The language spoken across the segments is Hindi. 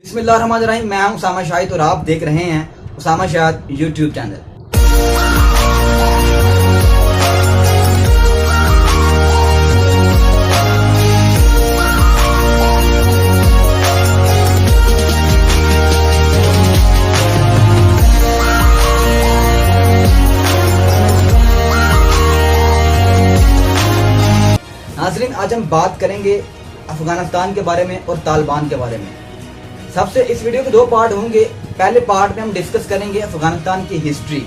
बिस्मिल्लाहिर्रहमानिर्रहीम। मैं हूं उसामा शाहिद और आप देख रहे हैं उसामा शाहिद यूट्यूब चैनल। नाज़रीन, आज हम बात करेंगे अफगानिस्तान के बारे में और तालिबान के बारे में। सबसे इस वीडियो के दो पार्ट होंगे। पहले पार्ट में हम डिस्कस करेंगे अफगानिस्तान की हिस्ट्री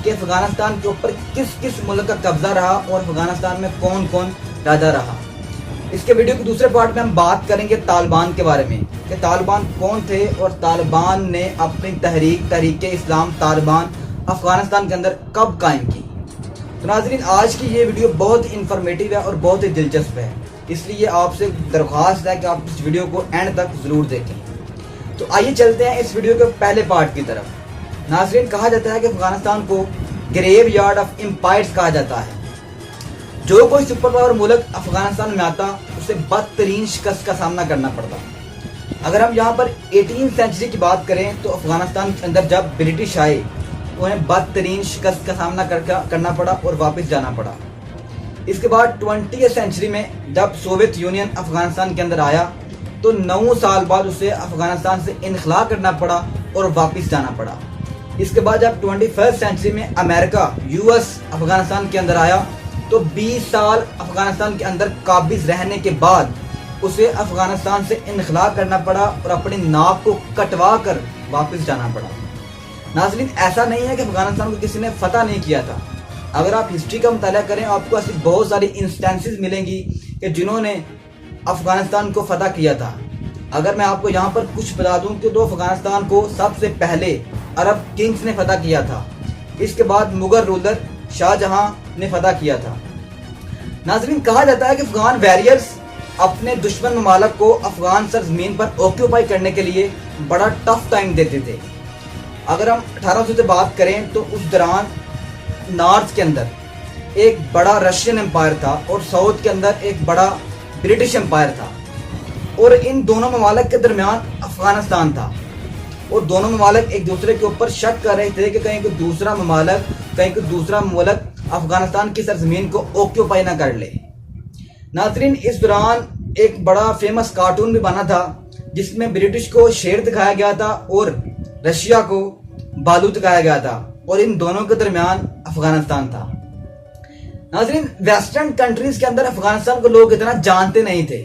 कि अफगानिस्तान के ऊपर किस किस मुल्क का कब्जा रहा और अफगानिस्तान में कौन कौन राजा रहा। इसके वीडियो के दूसरे पार्ट में हम बात करेंगे तालिबान के बारे में कि तालिबान कौन थे और तालिबान ने अपनी तहरीक इस्लाम तालिबान अफगानिस्तान के अंदर कब कायम की। तो नाज़रीन, आज की ये वीडियो बहुत ही इंफॉर्मेटिव है और बहुत ही दिलचस्प है, इसलिए आपसे दरख्वास्त है कि आप इस वीडियो को एंड तक ज़रूर देखें। तो आइए चलते हैं इस वीडियो के पहले पार्ट की तरफ। नाज़रीन, कहा जाता है कि अफगानिस्तान को ग्रेव यार्ड ऑफ एम्पायर्स कहा जाता है। जो कोई सुपर पावर मुल्क अफगानिस्तान में आता उसे बदतरीन शिकस्त का सामना करना पड़ता। अगर हम यहाँ पर 18वीं सेंचुरी की बात करें तो अफगानिस्तान के अंदर जब ब्रिटिश आए उन्हें बदतरीन शिकस्त का सामना करना पड़ा और वापस जाना पड़ा। इसके बाद 20वीं सेंचुरी में जब सोवियत यूनियन अफगानिस्तान के अंदर आया तो 9 साल बाद उसे अफगानिस्तान से इनखला करना पड़ा और वापस जाना पड़ा। इसके बाद जब 21वीं सेंचुरी में अमेरिका यूएस अफगानिस्तान के अंदर आया तो 20 साल अफगानिस्तान के अंदर काबिज रहने के बाद उसे अफगानिस्तान से इनखला करना पड़ा और अपनी नाक को कटवा कर वापस जाना पड़ा। नाज़रीन, ऐसा नहीं है कि अफगानिस्तान को किसी ने फतह नहीं किया था। अगर आप हिस्ट्री का मुताला करें आपको ऐसी बहुत सारी इंस्टेंसेस मिलेंगी कि जिन्होंने अफगानिस्तान को फतह किया था। अगर मैं आपको यहाँ पर कुछ बता दूँ कि तो अफगानिस्तान को सबसे पहले अरब किंग्स ने फतह किया था। इसके बाद मुगल रूलर शाहजहां ने फतह किया था। नाज़रीन, कहा जाता है कि अफगान वॉरियर्स अपने दुश्मन ममालिक को अफगान सरजमीन पर ऑक्यूपाई करने के लिए बड़ा टफ टाइम देते थे। अगर हम 1800 से बात करें तो उस दौरान नॉर्थ के अंदर एक बड़ा रशियन एम्पायर था और साउथ के अंदर एक बड़ा ब्रिटिश एम्पायर था और इन दोनों ममालिक के दरमियान अफगानिस्तान था और दोनों ममालिक एक दूसरे के ऊपर शक कर रहे थे कि कहीं कोई दूसरा मुल्क अफगानिस्तान की सरजमीन को ऑक्यूपाई ना कर ले। नाज़रीन, इस दौरान एक बड़ा फेमस कार्टून भी बना था जिसमें ब्रिटिश को शेर दिखाया गया था और रशिया को बालू दिखाया गया था और इन दोनों के दरमियान अफगानिस्तान था। नाज़रीन, वेस्टर्न कंट्रीज के अंदर अफगानिस्तान को लोग इतना जानते नहीं थे,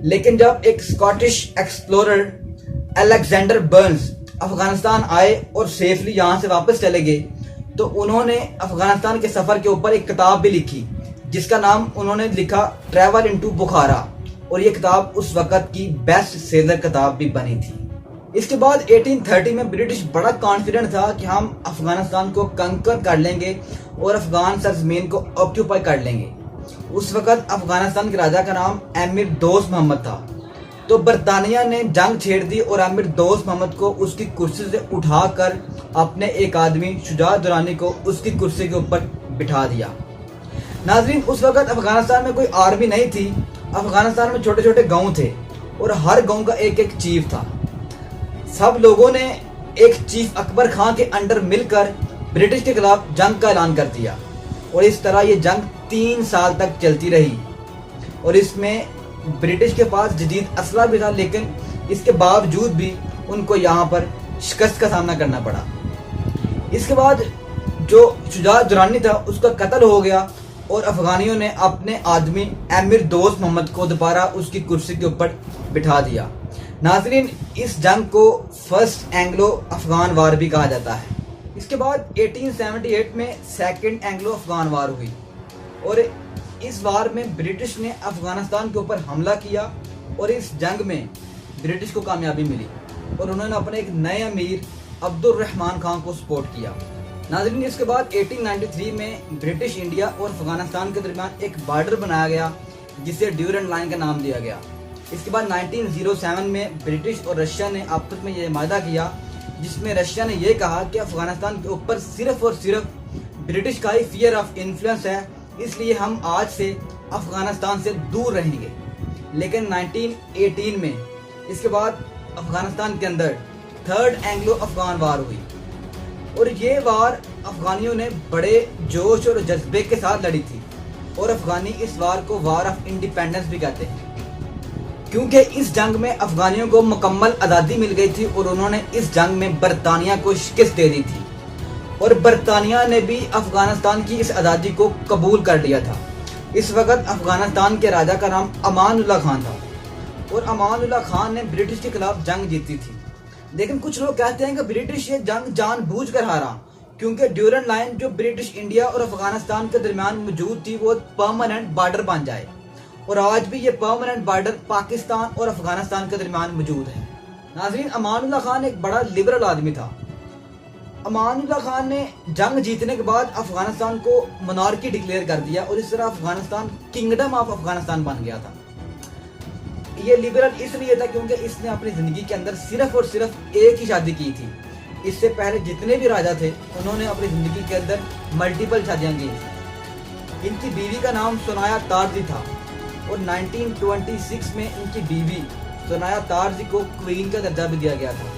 लेकिन जब एक Scottish explorer Alexander Burns Afghanistan आए और सेफली यहाँ से वापस चले गए तो उन्होंने अफगानिस्तान के सफ़र के ऊपर एक किताब भी लिखी जिसका नाम उन्होंने लिखा ट्रैवल इनटू बुखारा, और ये किताब उस वक़्त की बेस्ट सेलर किताब भी बनी थी। इसके बाद 1830 में ब्रिटिश बड़ा कॉन्फिडेंट था कि हम अफगानिस्तान को कंकर कर लेंगे और अफगान सरजमीन को ऑक्यूपाई कर लेंगे। उस वक़्त अफगानिस्तान के राजा का नाम अमीर दोस्त मोहम्मद था। तो बरतानिया ने जंग छेड़ दी और अमीर दोस्त मोहम्मद को उसकी कुर्सी से उठाकर अपने एक आदमी शुजा दुरानी को उसकी कुर्सी के ऊपर बिठा दिया। नाज़रीन, उस वक़्त अफगानिस्तान में कोई आर्मी नहीं थी। अफगानिस्तान में छोटे छोटे गाँव थे और हर गाँव का एक एक चीफ था। सब लोगों ने एक चीफ अकबर खां के अंडर मिलकर ब्रिटिश के खिलाफ जंग का ऐलान कर दिया और इस तरह ये जंग 3 साल तक चलती रही और इसमें ब्रिटिश के पास जदीद असला भी था, लेकिन इसके बावजूद भी उनको यहाँ पर शिकस्त का सामना करना पड़ा। इसके बाद जो शुजा दुरानी था उसका कत्ल हो गया और अफगानियों ने अपने आदमी अमीर दोस्त मोहम्मद को दोबारा उसकी कुर्सी के ऊपर बिठा दिया। नाज़रीन, इस जंग को फर्स्ट एंग्लो अफगान वार भी कहा जाता है। इसके बाद 1878 में सेकंड एंग्लो अफगान वार हुई और इस वार में ब्रिटिश ने अफगानिस्तान के ऊपर हमला किया और इस जंग में ब्रिटिश को कामयाबी मिली और उन्होंने अपने एक नए अमीर अब्दुल रहमान खान को सपोर्ट किया। नाज़रीन, इसके बाद 1893 में ब्रिटिश इंडिया और अफगानिस्तान के दरमियान एक बॉर्डर बनाया गया जिसे ड्यूरेंट लाइन का नाम दिया गया। इसके बाद 1907 में ब्रिटिश और रशिया ने आपस में ये वादा किया जिसमें रशिया ने यह कहा कि अफगानिस्तान के ऊपर सिर्फ और सिर्फ ब्रिटिश का ही फियर ऑफ इन्फ्लुएंस है, इसलिए हम आज से अफगानिस्तान से दूर रहेंगे। लेकिन 1918 में इसके बाद अफगानिस्तान के अंदर थर्ड एंग्लो अफगान वार हुई और ये वार अफगानियों ने बड़े जोश और जज्बे के साथ लड़ी थी और अफगानी इस वार को वार ऑफ इंडिपेंडेंस भी कहते हैं, क्योंकि इस जंग में अफगानियों को मुकम्मल आज़ादी मिल गई थी और उन्होंने इस जंग में बरतानिया को शिकस्त दे दी थी और बरतानिया ने भी अफगानिस्तान की इस आज़ादी को कबूल कर लिया था। इस वक्त अफगानिस्तान के राजा का नाम अमानुल्लाह खान था और अमानुल्लाह खान ने ब्रिटिश के खिलाफ जंग जीती थी। लेकिन कुछ लोग कहते हैं कि ब्रिटिश ये जंग जानबूझकर हारा, क्योंकि ड्यूरन लाइन जो ब्रिटिश इंडिया और अफगानिस्तान के दरमियान मौजूद थी वो परमानेंट बॉर्डर बन जाए और आज भी ये परमानेंट बॉर्डर पाकिस्तान और अफगानिस्तान के दरमियान मौजूद है। नाज़रीन, अमानुल्लाह खान एक बड़ा लिबरल आदमी था। अमानुल्लाह खान ने जंग जीतने के बाद अफगानिस्तान को मोनार्की डिक्लेयर कर दिया और इस तरह अफगानिस्तान किंगडम ऑफ अफगानिस्तान बन गया था। ये लिबरल इसलिए था क्योंकि इसने अपनी जिंदगी के अंदर सिर्फ और सिर्फ एक ही शादी की थी। इससे पहले जितने भी राजा थे उन्होंने अपनी जिंदगी के अंदर मल्टीपल शादियां की थी। इनकी बीवी का नाम सुनाया तारजी था और 1926 में इनकी बीवी सुनाया तारजी को क्वीन का दर्जा भी दिया गया था।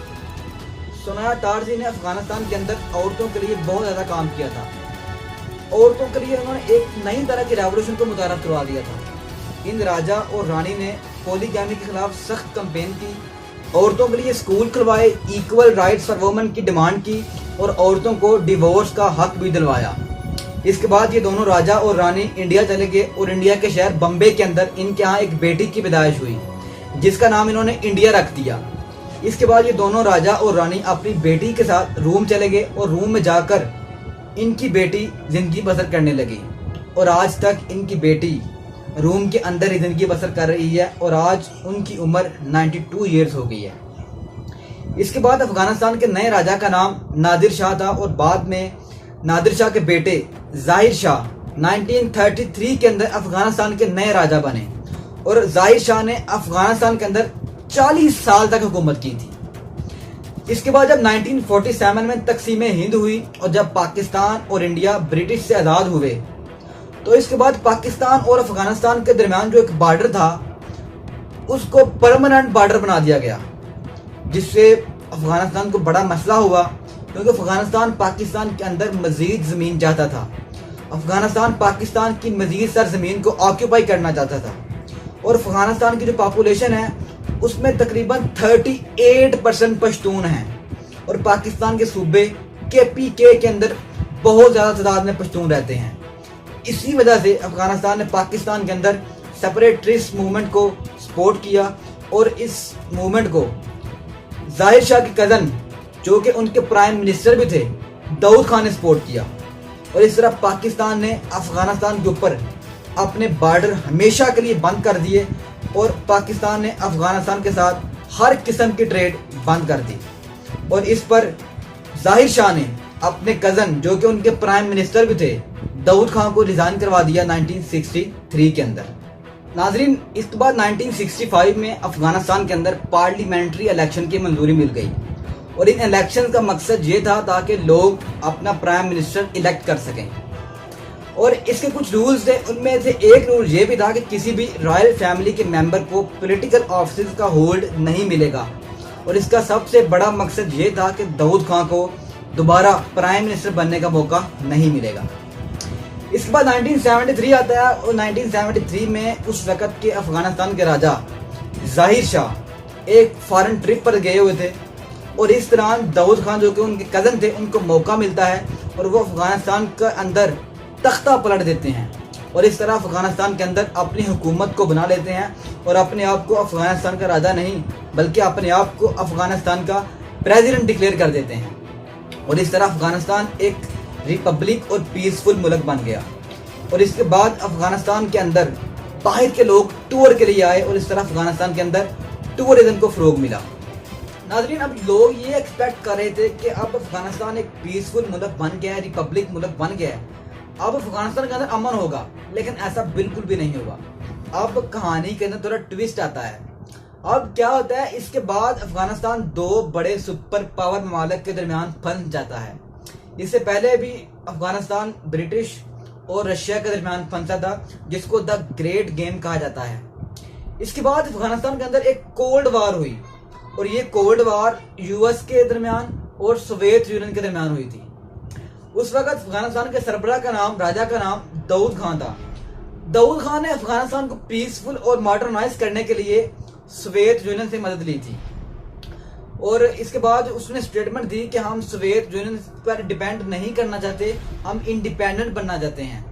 सुनाया तारजी ने अफगानिस्तान के अंदर औरतों के लिए बहुत ज़्यादा काम किया था। औरतों के लिए उन्होंने एक नई तरह की रेवोल्यूशन को मुतारफ करवा दिया था। इन राजा और रानी ने पॉलीगैमी के खिलाफ सख्त कैंपेन की, औरतों के लिए स्कूल खुलवाए, इक्वल राइट्स फॉर वुमेन की डिमांड की और औरतों को डिवोर्स का हक भी दिलवाया। इसके बाद ये दोनों राजा और रानी इंडिया चले गए और इंडिया के शहर बम्बे के अंदर इनके यहाँ एक बेटी की पैदाइश हुई जिसका नाम इन्होंने इंडिया रख दिया। इसके बाद ये दोनों राजा और रानी अपनी बेटी के साथ रूम चले गए और रूम में जाकर इनकी बेटी जिंदगी बसर करने लगी और आज तक इनकी बेटी रूम के अंदर ही जिंदगी बसर कर रही है और आज उनकी उम्र 92 ईयर्स हो गई है। इसके बाद अफगानिस्तान के नए राजा का नाम नादिर शाह था और बाद में नादिर शाह के बेटे जाहिर शाह 1933 के अंदर अफगानिस्तान के नए राजा बने और जाहिर शाह ने अफगानिस्तान के अंदर 40 साल तक हुकूमत की थी। इसके बाद जब 1947 में तकसीम हिंद हुई और जब पाकिस्तान और इंडिया ब्रिटिश से आज़ाद हुए तो इसके बाद पाकिस्तान और अफगानिस्तान के दरमियान जो एक बॉर्डर था उसको परमानेंट बॉर्डर बना दिया गया, जिससे अफगानिस्तान को बड़ा मसला हुआ क्योंकि अफगानिस्तान पाकिस्तान के अंदर मजीद ज़मीन चाहता था। अफगानिस्तान पाकिस्तान की मजीद सर ज़मीन को ऑक्यूपाई करना चाहता था और अफगानिस्तान की जो पॉपुलेशन है उसमें तकरीबन 38% पश्तून हैं और पाकिस्तान के सूबे KPK के अंदर बहुत ज़्यादा तादाद में पश्तून रहते हैं। इसी वजह से अफगानिस्तान ने पाकिस्तान के अंदर सेपरेटिस्ट मूवमेंट को सपोर्ट किया और इस मूवमेंट को जाहिर शाह के कज़न जो कि उनके प्राइम मिनिस्टर भी थे दाऊद खान ने सपोर्ट किया और इस तरह पाकिस्तान ने अफगानिस्तान के ऊपर अपने बॉर्डर हमेशा के लिए बंद कर दिए और पाकिस्तान ने अफगानिस्तान के साथ हर किस्म की ट्रेड बंद कर दी और इस पर जाहिर शाह ने अपने कज़न जो कि उनके प्राइम मिनिस्टर भी थे दाऊद खान को रिजाइन करवा दिया 1963 के अंदर। नाजरीन, इसके बाद 1965 में अफगानिस्तान के अंदर पार्लियामेंट्री इलेक्शन की मंजूरी मिल गई और इन इलेक्शन का मकसद ये था ताकि लोग अपना प्राइम मिनिस्टर इलेक्ट कर सकें और इसके कुछ रूल्स थे। उनमें से एक रूल ये भी था कि किसी भी रॉयल फैमिली के मेंबर को पॉलिटिकल ऑफिस का होल्ड नहीं मिलेगा और इसका सबसे बड़ा मकसद ये था कि दाऊद खान को दोबारा प्राइम मिनिस्टर बनने का मौका नहीं मिलेगा। इसके बाद 1973 आता है और 1973 में उस वक़्त के अफगानिस्तान के राजा जाहिर शाह एक फॉरेन ट्रिप पर गए हुए थे और इस दौरान दाऊद खान जो कि उनके कज़न थे उनको मौका मिलता है और वो अफगानिस्तान के अंदर तख्ता पलट देते हैं और इस तरह अफगानिस्तान के अंदर अपनी हुकूमत को बना लेते हैं और अपने आप को अफगानिस्तान का राजा नहीं बल्कि अपने आप को अफगानिस्तान का प्रेसिडेंट डिक्लेयर कर देते हैं और इस तरह अफगानिस्तान एक रिपब्लिक और पीसफुल मुल्क बन गया और इसके बाद अफगानिस्तान के अंदर बाहर के लोग टूर के लिए आए और इस तरह अफगानिस्तान के अंदर टूरिज्म को फ़रोग मिला। नाज़रीन, अब लोग ये एक्सपेक्ट कर रहे थे कि अब अफगानिस्तान एक पीसफुल मुल्क बन गया है, रिपब्लिक मुल्क बन गया है, अब अफगानिस्तान के अंदर अमन होगा, लेकिन ऐसा बिल्कुल भी नहीं होगा। अब कहानी के अंदर थोड़ा ट्विस्ट आता है। अब क्या होता है, इसके बाद अफगानिस्तान दो बड़े सुपर पावर ममालिक के दरमियान फंस जाता है। इससे पहले भी अफगानिस्तान ब्रिटिश और रशिया के दरमियान फंसा था जिसको द ग्रेट गेम कहा जाता है। इसके बाद अफगानिस्तान के अंदर एक कोल्ड वार हुई और ये कोल्ड वार यूएस के दरमियान और सोवियत यूनियन के दरमियान हुई थी। उस वक्त अफगानिस्तान के सरबराह का नाम, राजा का नाम दाऊद खान था। दाऊद खान ने अफगानिस्तान को पीसफुल और मॉडर्नाइज करने के लिए सोवियत यूनियन से मदद ली थी और इसके बाद उसने स्टेटमेंट दी कि हम सोवियत यूनियन पर डिपेंड नहीं करना चाहते, हम इंडिपेंडेंट बनना चाहते हैं।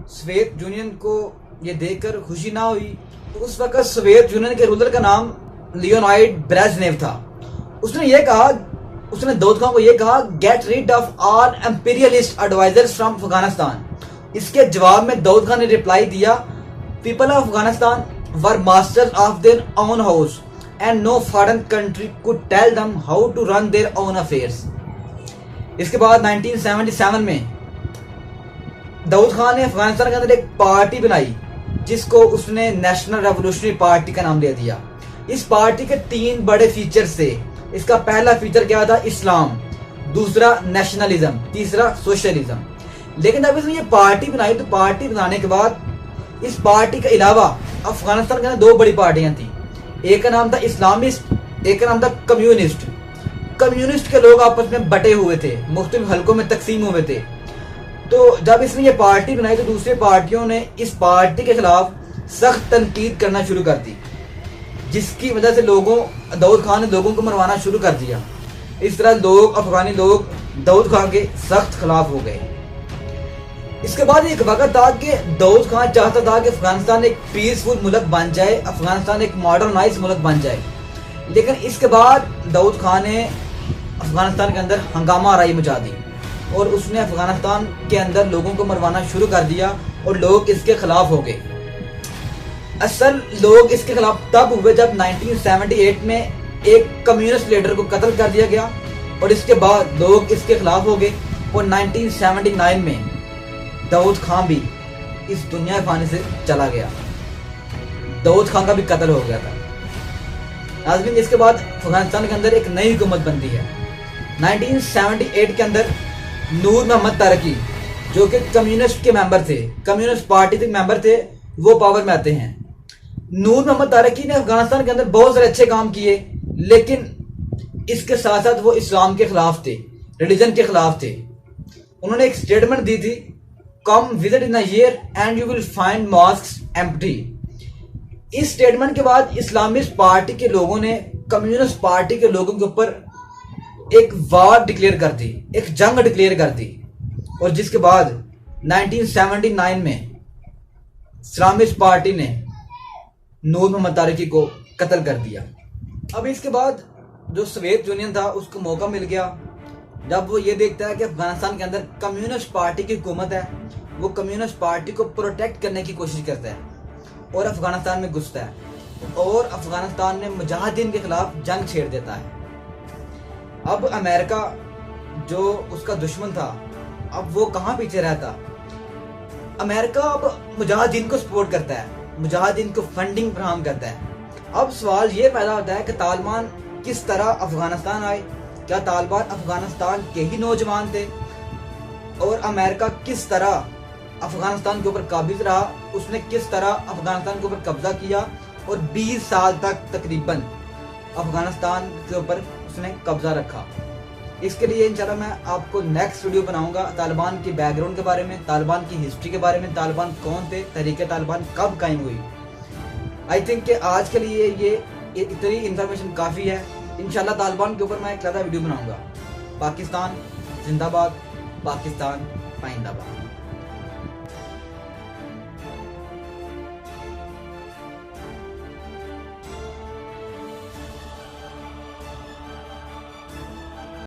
सोवियत यूनियन को ये देखकर खुशी ना हुई। उस वक्त सोवियत यूनियन के रूलर का नाम लियोनाइड ब्रेजनेव था। उसने दाऊद खान को ये कहा, get rid of all imperialist advisers from Afghanistan. इसके जवाब में दाऊद खान ने रिप्लाई दिया, people of Afghanistan were masters of their own house and no foreign country could tell them how to run their own affairs. इसके बाद 1977 में दाऊद खान ने अफगानिस्तान के अंदर एक पार्टी बनाई जिसको उसने नेशनल रेवोल्यूशनरी पार्टी का नाम दे दिया। इस पार्टी के 3 बड़े फीचर्स थे। इसका पहला फीचर क्या था? इस्लाम, दूसरा नेशनलिज्म, तीसरा सोशलिज्म। लेकिन जब इसने ये पार्टी बनाई तो पार्टी बनाने के बाद इस पार्टी के अलावा अफगानिस्तान के अंदर 2 बड़ी पार्टियां थी। एक का नाम था इस्लामिस्ट, एक का नाम था कम्युनिस्ट। कम्युनिस्ट के लोग आपस में बटे हुए थे, मुख्तलिफ हलकों में तकसीम हुए थे। तो जब इसने ये पार्टी बनाई तो दूसरी पार्टियों ने इस पार्टी के खिलाफ सख्त तनकीद करना शुरू कर दी, जिसकी वजह से दाऊद खान ने लोगों को मरवाना शुरू कर दिया। इस तरह अफगानी लोग दाऊद खान के सख्त खिलाफ हो गए। इसके बाद एक वक्त था कि दाऊद खान चाहता था कि अफगानिस्तान एक पीसफुल मुल्क बन जाए, अफगानिस्तान एक मॉडर्नाइज मुल्क बन जाए। लेकिन इसके बाद दाऊद खान ने अफगानिस्तान के अंदर हंगामा आराई मचा दी और उसने अफगानिस्तान के अंदर लोगों को मरवाना शुरू कर दिया और लोग इसके खिलाफ हो गए। असल लोग इसके खिलाफ तब हुए जब 1978 में एक कम्युनिस्ट लीडर को कत्ल कर दिया गया और इसके बाद लोग इसके खिलाफ हो गए और 1979 में दाऊद खान भी इस दुनिया फानी से चला गया। दाऊद खान का भी कत्ल हो गया था। नाज़रीन, इसके बाद अफगानिस्तान के अंदर एक नई हुकूमत बनती है। 1978 के अंदर नूर मोहम्मद तारकी, जो कि कम्युनिस्ट के मेंबर थे, कम्युनिस्ट पार्टी के मेंबर थे, वो पावर में आते हैं। नूर मोहम्मद तारकी ने अफगानिस्तान के अंदर बहुत सारे अच्छे काम किए, लेकिन इसके साथ साथ वो इस्लाम के खिलाफ थे, रिलीजन के खिलाफ थे। उन्होंने एक स्टेटमेंट दी थी, come visit in a year and you will find mosques empty. इस स्टेटमेंट के बाद इस्लामिस्ट पार्टी के लोगों ने कम्युनिस्ट पार्टी के लोगों के ऊपर एक वार डिक्लेयर कर दी, एक जंग डिक्लेयर कर दी और जिसके बाद 1979 में इस्लामिस्ट पार्टी ने नूर मोहम्मद तारकी को कत्ल कर दिया। अब इसके बाद जो सोवियत यूनियन था उसको मौका मिल गया, जब वो ये देखता है कि अफगानिस्तान के अंदर कम्युनिस्ट पार्टी की हुकूमत है, वो कम्युनिस्ट पार्टी को प्रोटेक्ट करने की कोशिश करता है और अफगानिस्तान में घुसता है और अफगानिस्तान में मुजाहिदीन के खिलाफ जंग छेड़ देता है। अब अमेरिका जो उसका दुश्मन था, अब वो कहाँ पीछे रहता? अमेरिका अब मुजाहिदीन को सपोर्ट करता है, मुजाहिदीन को फंडिंग फराहम करता है। अब सवाल ये पैदा होता है कि तालिबान किस तरह अफगानिस्तान आए? क्या तालिबान अफगानिस्तान के ही नौजवान थे? और अमेरिका किस तरह अफगानिस्तान के ऊपर काबिज रहा? उसने किस तरह अफगानिस्तान के ऊपर कब्जा किया और 20 साल तक तकरीबन अफगानिस्तान के ऊपर उसने कब्जा रखा। इसके लिए इंशाल्लाह मैं आपको नेक्स्ट वीडियो बनाऊंगा तालिबान की बैकग्राउंड के बारे में, तालिबान की हिस्ट्री के बारे में, तालिबान कौन थे, तहरीक तालिबान कब कायम हुई। आई थिंक कि आज के लिए ये इतनी इंफॉर्मेशन काफ़ी है। इंशाल्लाह तालिबान के ऊपर मैं एक ज़्यादा वीडियो बनाऊंगा। पाकिस्तान जिंदाबाद, पाकिस्तान पाइंदाबाद।